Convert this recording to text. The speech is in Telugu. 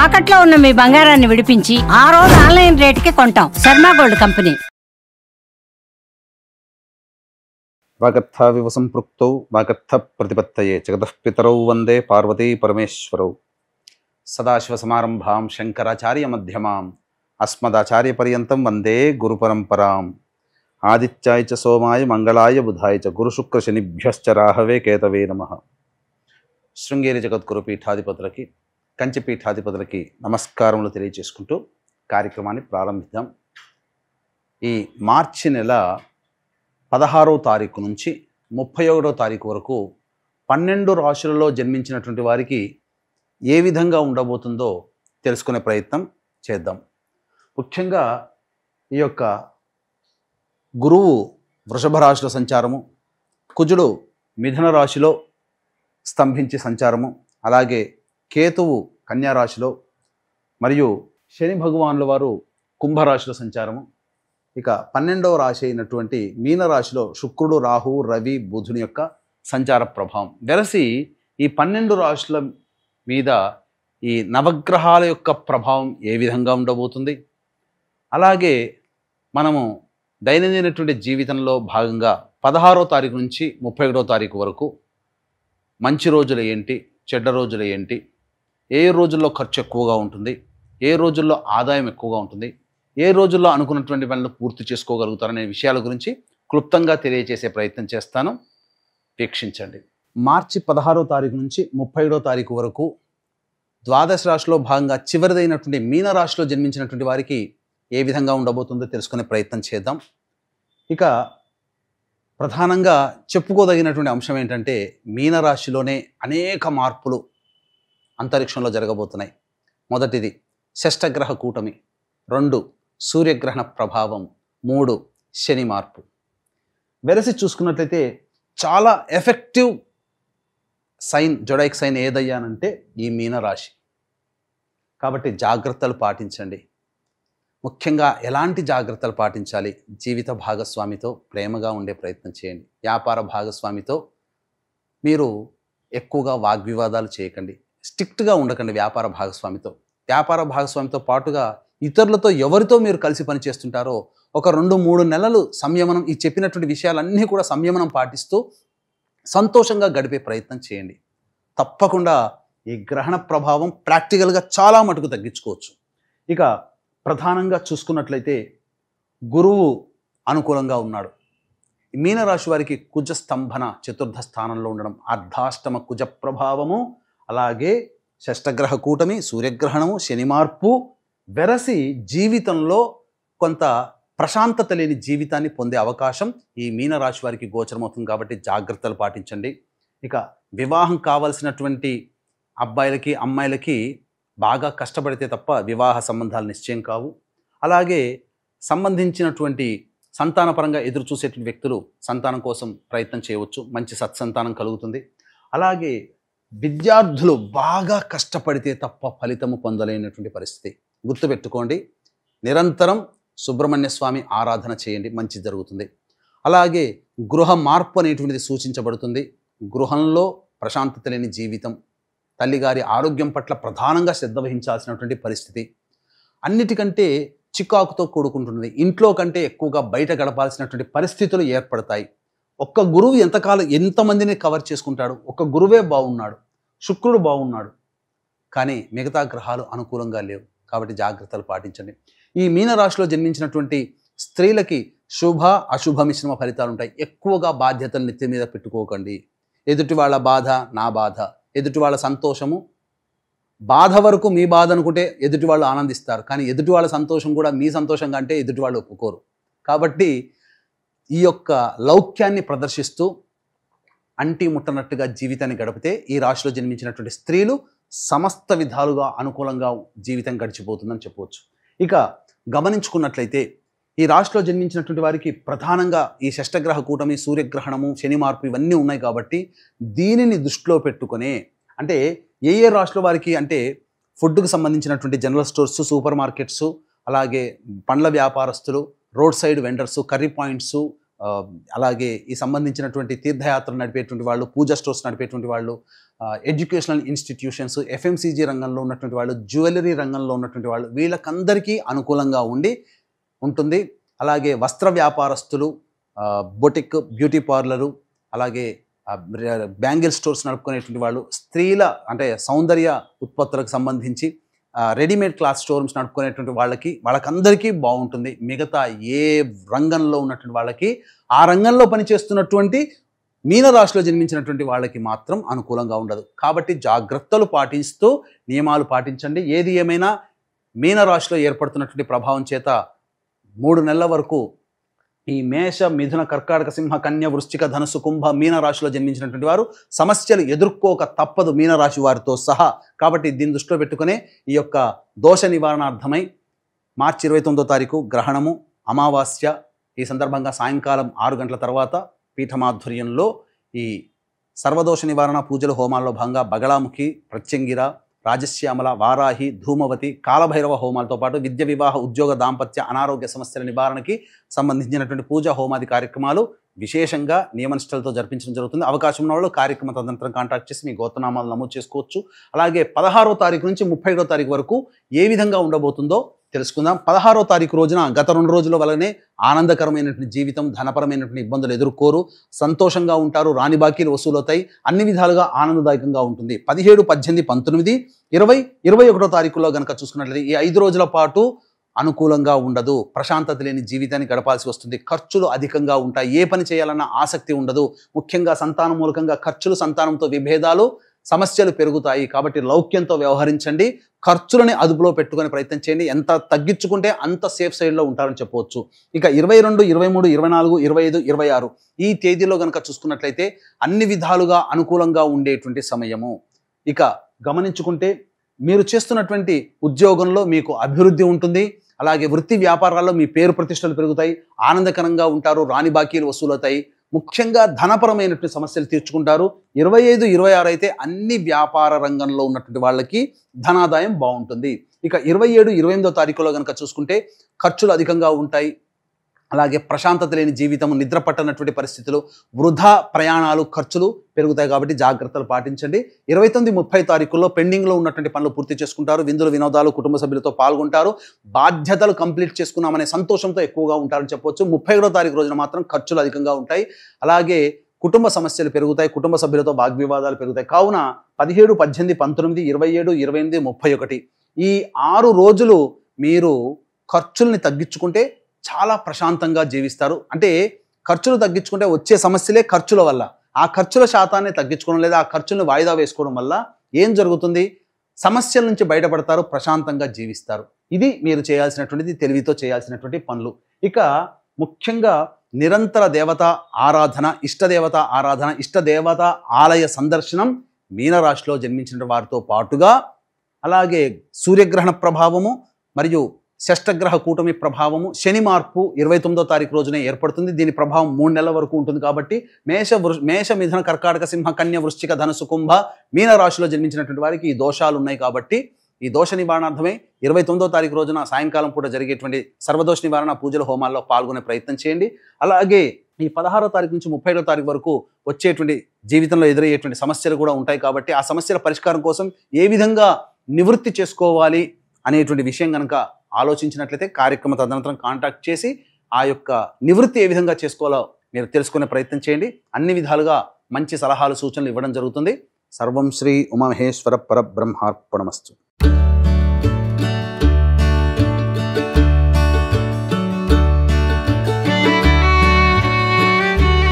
తాకట్లో ఉన్న మీ బంగారాన్ని విడిపించి ఆ రోజు ఆన్లైన్ రేటుకి కొంటాం. Sharma gold company. వాగర్థావివ సంపృక్తౌ వాగర్థ ప్రతిపత్తయే జగతః పితరౌ వందే పార్వతీ పరమేశ్వరౌ. సదాశివ సమారంభాం శంకరాచార్య మధ్యమాం అస్మదాచార్య పర్యంతం వందే గురు పరంపరాం. ఆదిత్యాయ చ సోమాయ మంగళాయ బుధాయ చ గురు శుక్ర శనిభ్యశ్చ రాహవే కేతవే నమః. శృంగేరి జగద్గురు పీఠాధిపతులకి కంచి పీఠాధిపతులకి నమస్కారములు తెలియజేసుకుంటూ కార్యక్రమాన్ని ప్రారంభిద్దాం. ఈ మార్చి నెల 16వ తారీఖు నుంచి 31వ తారీఖు వరకు 12 రాశులలో జన్మించినటువంటి వారికి ఏ విధంగా ఉండబోతుందో తెలుసుకునే ప్రయత్నం చేద్దాం. ముఖ్యంగా ఈ యొక్క గురువు వృషభ రాశిలో సంచారము, కుజుడు మిథున రాశిలో స్తంభించి సంచారము, అలాగే కేతువు కన్యా రాశిలో, మరియు శని భగవానుల వారు కుంభరాశిలో సంచారము. ఇక 12వ రాశి అయినటువంటి మీనరాశిలో శుక్రుడు, రాహువు, రవి, బుధుని యొక్క సంచార ప్రభావం వెరసి ఈ 12 రాశుల మీద ఈ నవగ్రహాల యొక్క ప్రభావం ఏ విధంగా ఉండబోతుంది, అలాగే మనము దైనందినటువంటి జీవితంలో భాగంగా 16వ తారీఖు నుంచి 31వ తారీఖు వరకు మంచి రోజులు ఏంటి, చెడ్డ రోజులు ఏంటి, ఏ రోజుల్లో ఖర్చు ఎక్కువగా ఉంటుంది, ఏ రోజుల్లో ఆదాయం ఎక్కువగా ఉంటుంది, ఏ రోజుల్లో అనుకున్నటువంటి పనులు పూర్తి చేసుకోగలుగుతారనే విషయాల గురించి క్లుప్తంగా తెలియజేసే ప్రయత్నం చేస్తాను. వీక్షించండి. మార్చి 16వ తారీఖు నుంచి 31వ తారీఖు వరకు ద్వాదశ రాశిలో భాగంగా చివరిదైనటువంటి మీనరాశిలో జన్మించినటువంటి వారికి ఏ విధంగా ఉండబోతుందో తెలుసుకునే ప్రయత్నం చేద్దాం. ఇక ప్రధానంగా చెప్పుకోదగినటువంటి అంశం ఏంటంటే మీనరాశిలోనే అనేక మార్పులు అంతరిక్షంలో జరగబోతున్నాయి. మొదటిది షష్టగ్రహ కూటమి, 2 సూర్యగ్రహణ ప్రభావం, 3 శని మార్పు. వెరసి చూసుకున్నట్లయితే చాలా ఎఫెక్టివ్ సైన్, జొడైక్ సైన్ ఏదయ్యానంటే ఈ మీనరాశి. కాబట్టి జాగ్రత్తలు పాటించండి. ముఖ్యంగా ఎలాంటి జాగ్రత్తలు పాటించాలి? జీవిత భాగస్వామితో ప్రేమగా ఉండే ప్రయత్నం చేయండి. వ్యాపార భాగస్వామితో మీరు ఎక్కువగా వాగ్వివాదాలు చేయకండి. స్ట్రిక్ట్గా ఉండకండి వ్యాపార భాగస్వామితో. వ్యాపార భాగస్వామితో పాటుగా ఇతరులతో ఎవరితో మీరు కలిసి పనిచేస్తుంటారో ఒక 2-3 నెలలు సంయమనం, ఈ చెప్పినటువంటి విషయాలన్నీ కూడా సంయమనం పాటిస్తూ సంతోషంగా గడిపే ప్రయత్నం చేయండి. తప్పకుండా ఈ గ్రహణ ప్రభావం ప్రాక్టికల్గా చాలా మటుకు తగ్గించుకోవచ్చు. ఇక ప్రధానంగా చూసుకున్నట్లయితే గురువు అనుకూలంగా ఉన్నాడు. మీనరాశి వారికి కుజ స్తంభన చతుర్థ స్థానంలో ఉండడం, అర్ధాష్టమ కుజ ప్రభావము, అలాగే షష్టగ్రహ కూటమి, సూర్యగ్రహణము, శని మార్పు వెరసి జీవితంలో కొంత ప్రశాంతత లేని జీవితాన్ని పొందే అవకాశం ఈ మీనరాశి వారికి గోచరమవుతుంది. కాబట్టి జాగ్రత్తలు పాటించండి. ఇక వివాహం కావాల్సినటువంటి అబ్బాయిలకి, అమ్మాయిలకి బాగా కష్టపడితే తప్ప వివాహ సంబంధాలు నిశ్చయం కావు. అలాగే సంబంధించినటువంటి సంతానపరంగా ఎదురు చూసేటువంటి వ్యక్తులు సంతానం కోసం ప్రయత్నం చేయవచ్చు, మంచి సత్సంతానం కలుగుతుంది. అలాగే విద్యార్థులు బాగా కష్టపడితే తప్ప ఫలితము పొందలేనటువంటి పరిస్థితి. గుర్తుపెట్టుకోండి, నిరంతరం సుబ్రహ్మణ్య స్వామి ఆరాధన చేయండి, మంచి జరుగుతుంది. అలాగే గృహ మార్పు అనేటువంటిది సూచించబడుతుంది. గృహంలో ప్రశాంతత లేని జీవితం, తల్లిగారి ఆరోగ్యం పట్ల ప్రధానంగా శ్రద్ధ వహించాల్సినటువంటి పరిస్థితి, అన్నిటికంటే చికాకుతో కూడుకుంటున్నది. ఇంట్లో కంటే ఎక్కువగా బయట గడపాల్సినటువంటి పరిస్థితులు ఏర్పడతాయి. ఒక్క గురువు ఎంతమందిని కవర్ చేసుకుంటాడు? ఒక్క గురువే బాగున్నాడు, శుక్రుడు బాగున్నాడు, కానీ మిగతా గ్రహాలు అనుకూలంగా లేవు. కాబట్టి జాగ్రత్తలు పాటించండి. ఈ మీనరాశిలో జన్మించినటువంటి స్త్రీలకి శుభ అశుభ మిశ్రమ ఫలితాలు ఉంటాయి. ఎక్కువగా బాధ్యతలు నెత్తి మీద పెట్టుకోకండి. ఎదుటి వాళ్ళ బాధ నా బాధ, ఎదుటి వాళ్ళ సంతోషము బాధ వరకు మీ బాధ అనుకుంటే ఎదుటి వాళ్ళు ఆనందిస్తారు, కానీ ఎదుటి వాళ్ళ సంతోషం కూడా మీ సంతోషంగా అంటే ఎదుటి వాళ్ళు ఒప్పుకోరు. కాబట్టి ఈ యొక్క లౌక్యాన్ని ప్రదర్శిస్తూ అంటి ముట్టనట్టుగా జీవితాన్ని గడిపితే ఈ రాశిలో జన్మించినటువంటి స్త్రీలు సమస్త విధాలుగా అనుకూలంగా జీవితం గడిచిపోతుందని చెప్పవచ్చు. ఇక గమనించుకున్నట్లయితే ఈ రాశిలో జన్మించినటువంటి వారికి ప్రధానంగా ఈ షష్టగ్రహ కూటమి, సూర్యగ్రహణము, శని మార్పు ఇవన్నీ ఉన్నాయి. కాబట్టి దీనిని దృష్టిలో పెట్టుకునే, అంటే ఏ రాశిలో వారికి అంటే ఫుడ్కు సంబంధించినటువంటి జనరల్ స్టోర్స్, సూపర్ మార్కెట్స్, అలాగే పండ్ల వ్యాపారస్తులు, road side vendors, curry points, అలాగే ఈ సంబంధించినటువంటి తీర్థయాత్రలు నడిపేటువంటి వాళ్ళు, పూజా స్టోర్స్ నడిపేటువంటి వాళ్ళు, ఎడ్యుకేషనల్ ఇన్స్టిట్యూషన్స్, ఎఫ్ఎంసీజీ రంగంలో ఉన్నటువంటి వాళ్ళు, జ్యువెలరీ రంగంలో ఉన్నటువంటి వాళ్ళు, వీళ్ళకందరికీ అనుకూలంగా ఉంటుంది. అలాగే వస్త్ర వ్యాపారస్తులు, బొటిక్, బ్యూటీ పార్లరు, అలాగే బ్యాంగిల్ స్టోర్స్ నడుపుకునేటువంటి వాళ్ళు, స్త్రీల అంటే సౌందర్య ఉత్పత్తులకు సంబంధించి రెడీమేడ్ క్లాత్ స్టోర్స్ నడుపుకునేటువంటి వాళ్ళకందరికీ బాగుంటుంది. మిగతా ఏ రంగంలో ఉన్నటువంటి వాళ్ళకి, ఆ రంగంలో పనిచేస్తున్నటువంటి మీనరాశిలో జన్మించినటువంటి వాళ్ళకి మాత్రం అనుకూలంగా ఉండదు. కాబట్టి జాగ్రత్తలు పాటిస్తూ నియమాలు పాటించండి. ఏది ఏమైనా మీనరాశిలో ఏర్పడుతున్నటువంటి ప్రభావం చేత 3 నెలల వరకు ఈ మేష, మిథున, కర్కాటక, సింహ, కన్య, వృశ్చిక, ధనుసు, కుంభ, మీనరాశిలో జన్మించినటువంటి వారు సమస్యలు ఎదుర్కోక తప్పదు, మీనరాశి వారితో సహా. కాబట్టి దీన్ని దృష్టిలో పెట్టుకునే ఈ యొక్క దోష నివారణార్థమై మార్చి 29వ తారీఖు గ్రహణము, అమావాస్య, ఈ సందర్భంగా సాయంకాలం 6 గంటల తర్వాత పీఠమాధ్వర్యంలో ఈ సర్వదోష నివారణ పూజల హోమాల్లో భాగంగా బగళాముఖి, ప్రత్యంగిర, రాజశ్యామల, వారాహి, ధూమవతి, కాలభైరవ హోమాలతో పాటు విద్య, వివాహ, ఉద్యోగ, దాంపత్య, అనారోగ్య సమస్యల నివారణకి సంబంధించినటువంటి పూజా హోమాది కార్యక్రమాలు విశేషంగా నియమనిష్టలతో జరిపించడం జరుగుతుంది. అవకాశం ఉన్న వాళ్ళు కార్యక్రమ తదనంతరం కాంటాక్ట్ చేసి మీ గోత్రనామాలు నమోదు చేసుకోవచ్చు. అలాగే 16వ తారీఖు నుంచి 31వ తారీఖు వరకు ఏ విధంగా ఉండబోతుందో తెలుసుకుందాం. 16వ తారీఖు రోజున గత 2 రోజుల వలనే ఆనందకరమైనటువంటి జీవితం, ధనపరమైనటువంటి ఇబ్బందులు ఎదుర్కోరు, సంతోషంగా ఉంటారు, రాని బాకీలు వసూలవుతాయి, అన్ని విధాలుగా ఆనందదాయకంగా ఉంటుంది. 17, 18, 19, 20, 21వ తారీఖులో కనుక చూసుకున్నట్లయితే ఈ 5 రోజుల పాటు అనుకూలంగా ఉండదు. ప్రశాంతత లేని జీవితాన్ని గడపాల్సి వస్తుంది. ఖర్చులు అధికంగా ఉంటాయి. ఏ పని చేయాలన్న ఆసక్తి ఉండదు. ముఖ్యంగా సంతానం మూలకంగా ఖర్చులు, సంతానంతో విభేదాలు, సమస్యలు పెరుగుతాయి. కాబట్టి లౌక్యంతో వ్యవహరించండి. ఖర్చులని అదుపులో పెట్టుకునే ప్రయత్నం చేయండి. ఎంత తగ్గించుకుంటే అంత సేఫ్ సైడ్లో ఉంటారని చెప్పవచ్చు. ఇక 22, 23, 24, 25, 26 ఈ తేదీలో కనుక చూసుకున్నట్లయితే అన్ని విధాలుగా అనుకూలంగా ఉండేటువంటి సమయము. ఇక గమనించుకుంటే మీరు చేస్తున్నటువంటి ఉద్యోగంలో మీకు అభివృద్ధి ఉంటుంది. అలాగే వృత్తి వ్యాపారాల్లో మీ పేరు ప్రతిష్టలు పెరుగుతాయి, ఆనందకరంగా ఉంటారు, రాని బాకీలు వసూలవుతాయి. ముఖ్యంగా ధనపరమైనటువంటి సమస్యలు తీర్చుకుంటారు. 25, 26 అయితే అన్ని వ్యాపార రంగంలో ఉన్నటువంటి వాళ్ళకి ధనాదాయం బాగుంటుంది. ఇక 27, 28వ తారీఖులో కనుక చూసుకుంటే ఖర్చులు అధికంగా ఉంటాయి. అలాగే ప్రశాంతత లేని జీవితం, నిద్ర పట్టనటువంటి పరిస్థితులు, వృధా ప్రయాణాలు, ఖర్చులు పెరుగుతాయి. కాబట్టి జాగ్రత్తలు పాటించండి. 29, 30 తారీఖుల్లో పెండింగ్లో ఉన్నటువంటి పనులు పూర్తి చేసుకుంటారు. విందులు, వినోదాలు, కుటుంబ సభ్యులతో పాల్గొంటారు. బాధ్యతలు కంప్లీట్ చేసుకున్నామనే సంతోషంతో ఎక్కువగా ఉంటారని చెప్పవచ్చు. 31వ తారీఖు రోజున మాత్రం ఖర్చులు అధికంగా ఉంటాయి. అలాగే కుటుంబ సమస్యలు పెరుగుతాయి, కుటుంబ సభ్యులతో వాగ్వివాదాలు పెరుగుతాయి. కావున 17, 18, 19, 27, 28, 31 ఈ 6 రోజులు మీరు ఖర్చుల్ని తగ్గించుకుంటే చాలా ప్రశాంతంగా జీవిస్తారు. అంటే ఖర్చులు తగ్గించుకుంటే వచ్చే సమస్యలే ఖర్చుల వల్ల. ఆ ఖర్చుల శాతాన్ని తగ్గించుకోవడం లేదా ఆ ఖర్చులను వాయిదా వేసుకోవడం వల్ల ఏం జరుగుతుంది? సమస్యల నుంచి బయటపడతారు, ప్రశాంతంగా జీవిస్తారు. ఇది మీరు చేయాల్సినటువంటిది, తెలివితో చేయాల్సినటువంటి పనులు. ఇక ముఖ్యంగా నిరంతర దేవత ఆరాధన, ఇష్టదేవత ఆరాధన, ఇష్టదేవత ఆలయ సందర్శనం మీనరాశిలో జన్మించిన వారితో పాటుగా, అలాగే సూర్యగ్రహణ ప్రభావము మరియు షష్టగ్రహ కూటమి ప్రభావము, శని మార్పు 29వ తారీఖు రోజునే ఏర్పడుతుంది. దీని ప్రభావం 3 నెలల వరకు ఉంటుంది. కాబట్టి మేష, మిథున, కర్కాటక, సింహ, కన్య, వృశ్చిక, ధనుసు, కుంభ, మీన రాశిలో జన్మించినటువంటి వారికి ఈ దోషాలు ఉన్నాయి. కాబట్టి ఈ దోష నివారణార్థమై 29వ తారీఖు రోజున సాయంకాలం పూట జరిగేటువంటి సర్వదోష నివారణ పూజల హోమాల్లో పాల్గొనే ప్రయత్నం చేయండి. అలాగే ఈ 16వ తారీఖు నుంచి 30వ తారీఖు వరకు వచ్చేటువంటి జీవితంలో ఎదురయ్యేటువంటి సమస్యలు కూడా ఉంటాయి. కాబట్టి ఆ సమస్యల పరిష్కారం కోసం ఏ విధంగా నివృత్తి చేసుకోవాలి అనేటువంటి విషయం కనుక ఆలోచించినట్లయితే కార్యక్రమ తదనంతరం కాంటాక్ట్ చేసి ఆ యొక్క నివృత్తి ఏ విధంగా చేసుకోవాలో మీరు తెలుసుకునే ప్రయత్నం చేయండి. అన్ని విధాలుగా మంచి సలహాలు, సూచనలు ఇవ్వడం జరుగుతుంది. సర్వం శ్రీ ఉమామహేశ్వర పరబ్రహ్మార్పణమస్తు.